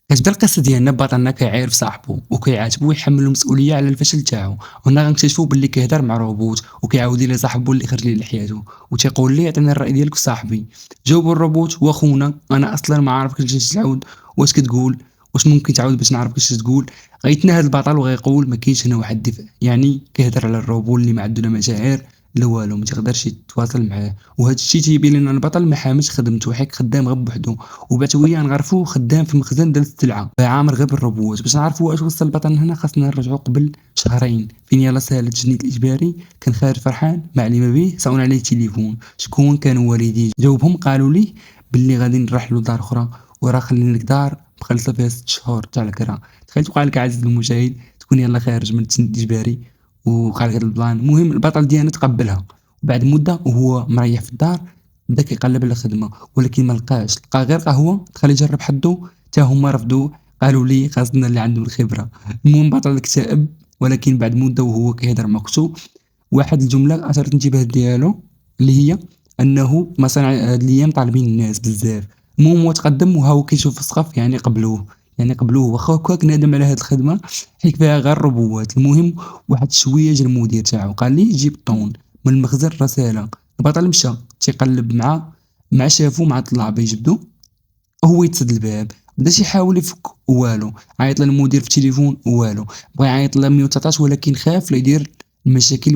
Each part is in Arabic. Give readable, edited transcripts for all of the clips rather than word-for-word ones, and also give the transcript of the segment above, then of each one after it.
كتبدا القصة ديالنا ببطلنا كيعاير في صاحبو وكيعاتبو ويحملو المسؤولية على الفشل تاعو، وهنا غنكتشفو بلي كيهضر مع روبوت وكيعاود ليه صاحبو اللي خرج ليه لحياتو وتيقول ليه عطيني الرأي ديالك في صاحبي. جاوبو الروبوت واخونا انا اصلا ما عارفكش اش تعاود، واش كتقول؟ واش ممكن تعاود باش نعرفك اش تقول؟ غيتنهد البطل وغيقول ما كاينش هنا واحد الدفء، يعني كيهضر على الروبوت اللي ما عنده لا مشاعر لا والو، ما تقدرش يتواصل معاه. وهذا الشيء تيبين لنا البطل ما حاملش خدمته، حيت خدام غير بوحدو، وبعتويا نعرفوه خدام في مخزن ديال السلعه عامر غير بالروبوت. باش نعرفوا واش وصل البطل هنا خاصنا نرجعوا قبل شهرين، فين يلاه سالت التجنيد الاجباري. كان خارج فرحان مع اللي ما بيه صاون عليه التليفون. شكون كانوا والديه؟ جاوبهم قالوا ليه باللي غادي نرحلوا لدار اخرى، وراه خلينا لك دار مخلصه فيها 6 شهور تاع الكرا. تخيل توقع لك عزيزي المشاهد تكون يلاه خارج من التجنيد الاجباري وقع لك هذا البلان. المهم البطل ديالنا تقبلها، بعد مده وهو مريح في الدار بدا كيقلب على خدمه، ولكن ما لقاش، لقى غير قهوه. دخل يجرب حظه حتى هما رفضوا، قالوا لي خاصنا اللي عندهم الخبره. المهم بطل اكتئب، ولكن بعد مده وهو كيهضر مع اختو واحد الجمله اثارت الانتباه ديالو، اللي هي انه مصانع هاد الايام طالبين الناس بزاف. المهم هو تقدم وها هو كيشوف في السقف، يعني قبلوه، يعني قبلوه واخا هكاك نادم على هاد الخدمه حيت فيها غير ربوات. المهم واحد شويه جا المدير تاعو قال ليه جيب الطون من المخزن رساله. البطل مشى تيقلب مع شافو مع طلاب يجبدو، هو يتسد الباب بداش يحاول يفك والو، عيط للمدير في التليفون والو، بغى يعيط ل 119 ولكن خاف لا يدير المشاكل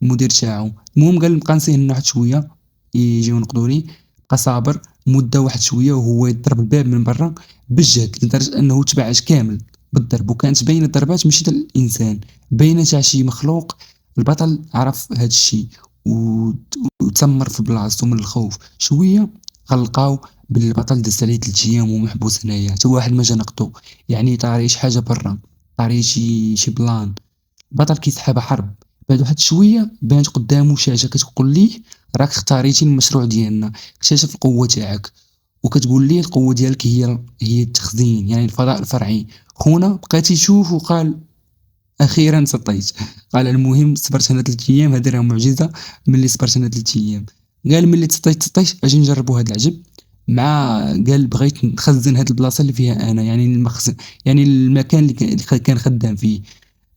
المدير تاعو. المهم قال نبقى نسهل واحد شويه يجيو ينقذوا لي. بقى صابر مده واحد شويه وهو يضرب الباب من برا بالجهد لدرجه انه تبعش كامل بالضرب، وكانت باينه الضربات ماشي تاع الانسان، باينه تاع شي مخلوق. البطل عرف هذا الشيء وتسمر في بلاصتو من الخوف. شويه غلقاو بلي البطل داز عليه 3 ايام ومحبوس هنايا حتى واحد ما جا نقطو، يعني طاري شي حاجه برا، طاري شي بلان. البطل كيسحب حرب. بعد واحد شويه بانت قدامه شاشه كتقول ليه راك اختاريتي المشروع ديالنا، اكتشف القوه تاعك. وكتقول ليه القوه ديالك هي التخزين، يعني الفضاء الفرعي. خونا بقيتي تشوف وقال اخيرا سطيت. قال المهم صبرت انا 3 ايام، هذه راه معجزه. ملي صبرت انا 3 ايام قال ملي سطيت اجي نجربوا هذا العجب مع. قال بغيت نخزن هاد البلاصه اللي فيها انا، يعني المخزن، يعني المكان اللي كان خدام فيه.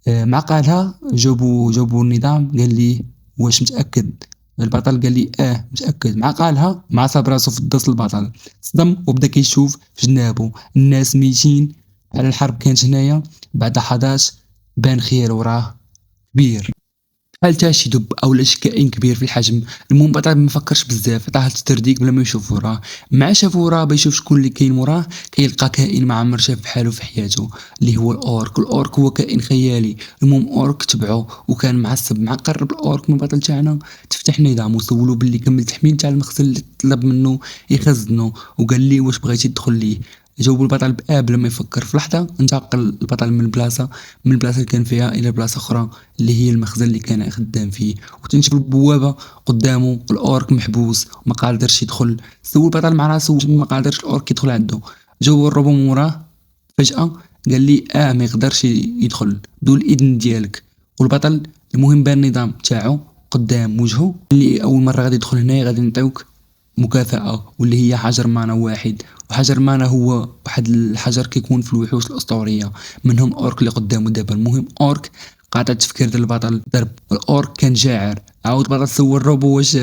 مع قالها جابوا النظام قال لي واش متاكد؟ البطل قال لي متاكد. مع قالها مع صاب راسو في الدوس. البطل صدم وبدا كيشوف في جنابه الناس ميتين على الحرب كانت هنايا. بعد لحظات بان خير وراه كبير، بحال تا شي دب اولا شي كائن كبير في الحجم. المهم بطل ما فكرش بزاف، طاح الترديك بلا ما يشوف وراه. مع شاف وراه بيشوف شكون اللي كاين وراه، كيلقى كائن ما عمر شاف بحالو في حياته، اللي هو الاورك. الاورك هو كائن خيالي. المهم اورك تبعه وكان معصب. مع قرب الاورك من البطل تاعنا تفتح النظام وسولو باللي كمل التحميل تاع المخزن اللي طلب منه يخزنه، وقال ليه واش بغيتي تدخل ليه. جاوب البطل بلا ما يفكر. في لحظة انتقل البطل من البلاصة اللي كان فيها إلى بلاصة أخرى اللي هي المخزن اللي كان خدام فيه. وتنشوف البوابة قدامه، الأورك محبوس ما قادرش يدخل. سول البطل مع راسو واش ما قادرش الأورك يدخل عنده. جاو الروبو موراه فجأة قال لي ما يقدرش يدخل بدون الإذن ديالك. والبطل المهم بان النظام تاعو قدام وجهه، اللي أول مرة غادي يدخل هنايا غادي نعطيوك مكافأة واللي هي حجر مانا واحد. وحجر مانا هو واحد الحجر كيكون في الوحوش الأسطورية، منهم أورك اللي قدامه دابا. المهم أورك قاطع التفكير ديال البطل ضرب. الأورك كان جاعر. عاود البطل سول الروبو واش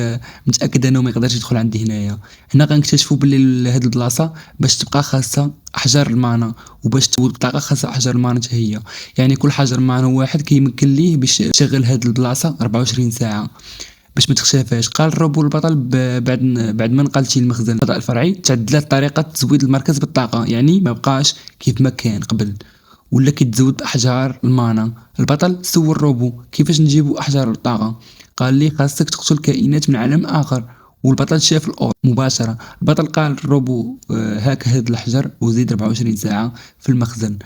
متأكد أنه ما يقدرش يدخل عندي هنايا. هنا غنكتشفوا بلي هاد البلاصة باش تبقى خاصة أحجار المانا، وباش تولد البطاقة خاصة أحجار المانا حتى هي. يعني كل حجر مانا واحد كيمكن ليه باش يشغل هاد البلاصة 24 ساعة باش ما تخشافاش. قال الروبو البطل بعد ما نقلتي المخزن الفضاء الفرعي تعدلت طريقه تزويد المركز بالطاقه، يعني ما بقاش كيف ما كان قبل، ولا كيتزود احجار المانا. البطل سول الروبو كيفاش نجيبوا احجار الطاقه. قال لي خاصك تقتل كائنات من عالم اخر. والبطل شاف الأور مباشرة. البطل قال الروبو هاك هاد الحجر وزيد 24 ساعة في المخزن.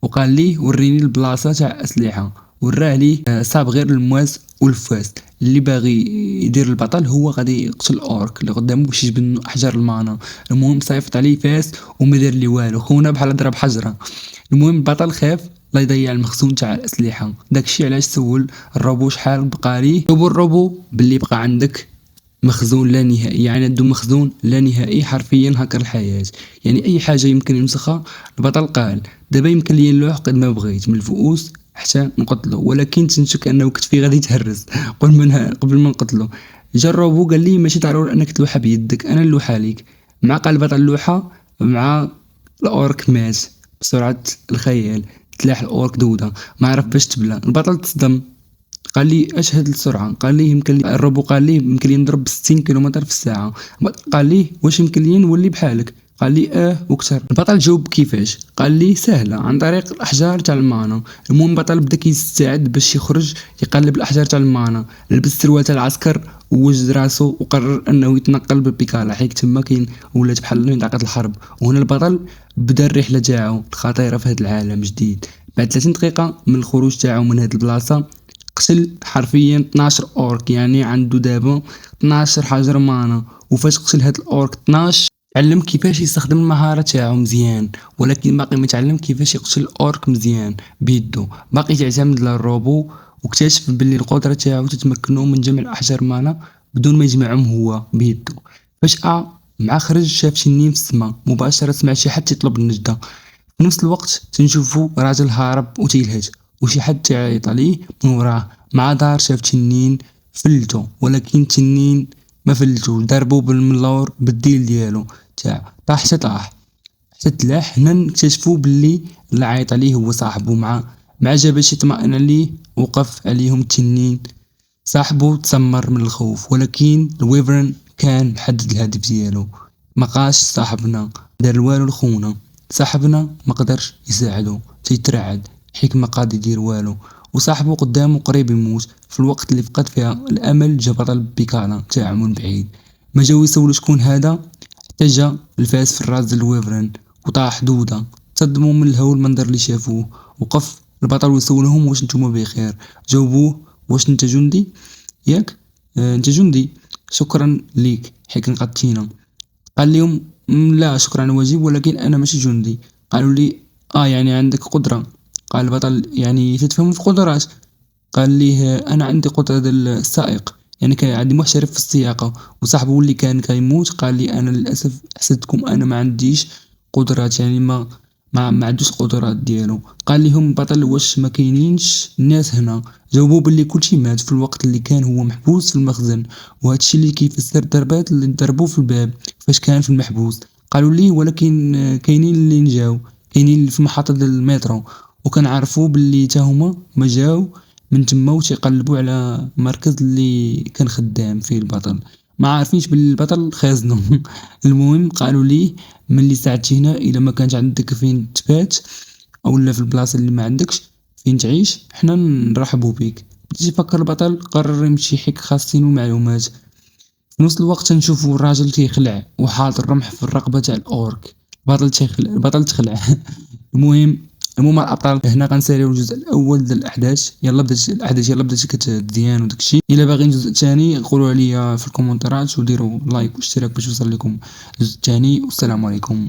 وقال ليه وريني البلاصة تاع أسلحة. وراه ليه صاب غير المواس والفاس. اللي باغي يدير البطل هو غادي يقتل الاورك اللي قدامه باش يجبد منه احجار المانا. المهم صيفط عليه فاس وما دار لي والو، خونا بحال ضرب حجره. المهم البطل خاف لا يضيع المخزون تاع الاسلحه. داكشي علاش سول الروبو شحال بقى ليه. جاوب الروبو باللي بقى عندك مخزون لا نهائي، يعني عنده مخزون لا نهائي حرفيا هكر الحياة. يعني أي حاجة يمكن ينسخها البطل قال دابا يمكن ليا نلوح قد ما بغيت من الفؤوس حتى نقتلو، ولكن تنشك أنه كتفي غادي يتهرس قبل ما نقتلو. جربو قال لي ماشي ضروري أنك تلوحها بيدك، أنا نلوحها ليك. مع قال البطل اللوحة، مع الأورك مات بسرعة الخيال. تلاح الأورك دودة ما عرف باش تبلى. البطل تصدم، قال لي اش هاد السرعه؟ قال لي يمكن لي الروبو، قال لي يمكن لي نضرب ب 60 كيلومتر في الساعه. قال لي واش يمكن لي نولي بحالك؟ قال لي وكثر. البطل جاوب كيفاش؟ قال لي سهله، عن طريق الاحجار تاع المانا. المهم البطل بدا كيستعد باش يخرج يقلب الاحجار تاع المانا، لبس السروال تاع العسكر ووجد راسو وقرر انه يتنقل بالبيكالا، حيت تما كاين ولات بحال منطقه الحرب. وهنا البطل بدا الرحله تاعو الخطيره في هذا العالم جديد. بعد 30 دقيقه من الخروج تاعو من هذه البلاصه قتل حرفيا 12 اورك، يعني عنده دابا 12 حجر مانا. وفاش قتل هاد الاورك 12 تعلم كيفاش يستخدم المهارة تاعو مزيان، ولكن باقي ما تعلم كيفاش يقتل الاورك مزيان بيدو، باقي تعتمد على الروبو. واكتشف باللي القدرة تاعو تتمكنه من جمع الاحجار مانا بدون ما يجمعهم هو بيدو. فجأة مع خرج شاف شنين في السما مباشرة، سمع شي حد يطلب النجدة. في نفس الوقت تنشوفو راجل هارب وتيلهج وشي حد تعيط عليه من وراه. مع دار شاف تنين فلتو، ولكن تنين ما فلتو، ضربو بالملور بالديل ديالو تاع طاح حتى طاح حتى تلاح. هنا نكتشفو باللي اللي عيط عليه هو صاحبو. مع جا باش يطمئن عليه وقف عليهم التنين. صاحبو تسمر من الخوف، ولكن الويفرن كان محدد الهدف ديالو. مقاش صاحبنا دار والو لخونا، صاحبنا ما قدرش يساعدو تيترعد حكمة قاد يدير والو. وصاحبو قدامه قريب يموت. في الوقت اللي فقد فيها الامل جا بطل بيكالا تاعو من بعيد. ما جاو يسولو شكون هذا، حتى جا الفاس في الراس ديال الويفرن وطاح دودة. تصدموا من الهول المنظر اللي شافوه. وقف البطل ويسولهم واش نتوما بخير؟ جاوبوه واش انت جندي ياك؟ انت جندي، شكرا ليك حيت نقذتينا. قال لهم لا شكرا واجب، ولكن انا ماشي جندي. قالوا لي يعني عندك قدرة؟ قال البطل يعني تتفهم في قدرات؟ قال ليه انا عندي قدرة ديال السائق، يعني كان عندي محترف في السياقة. وصاحبه اللي كان كيموت قال لي انا للاسف حسدتكم، انا ما عنديش قدرات، يعني ما عندوش قدرات ديالو. قال لهم البطل واش ما كاينينش الناس هنا؟ جاوبوه باللي كلشي مات في الوقت اللي كان هو محبوس في المخزن، وهادشي اللي كيفسر الضربات اللي ضربوه في الباب فاش كان في المحبوس. قالوا لي ولكن كاينين اللي نجاو، كاينين اللي في محطة ديال المترو، وكنعرفوا باللي تا هما ما جاو من تما وتيقلبوا على مركز اللي كان خدام فيه البطل. ما عارفينش باللي البطل خازنه. المهم قالوا لي ملي ساعدتي هنا الا ما كانش عندك فين تبات او لا في البلاصه اللي ما عندكش فين تعيش حنا نرحبوا بك. بديت يفكر البطل، قرر يمشي حيك خاصينو معلومات. في نفس الوقت نشوفوا الراجل تيخلع وحاط الرمح في الرقبه تاع الاورك. البطل تخلع. المهم الابطال هنا غنساليو الجزء الاول ديال الاحداث. يلا بدات الاحداث، يلا بدات كتزيان وداكشي. الا باغيين الجزء الثاني قولوا عليا في الكومنتات وديروا لايك واشتراك باش يوصل لكم الجزء الثاني. والسلام عليكم.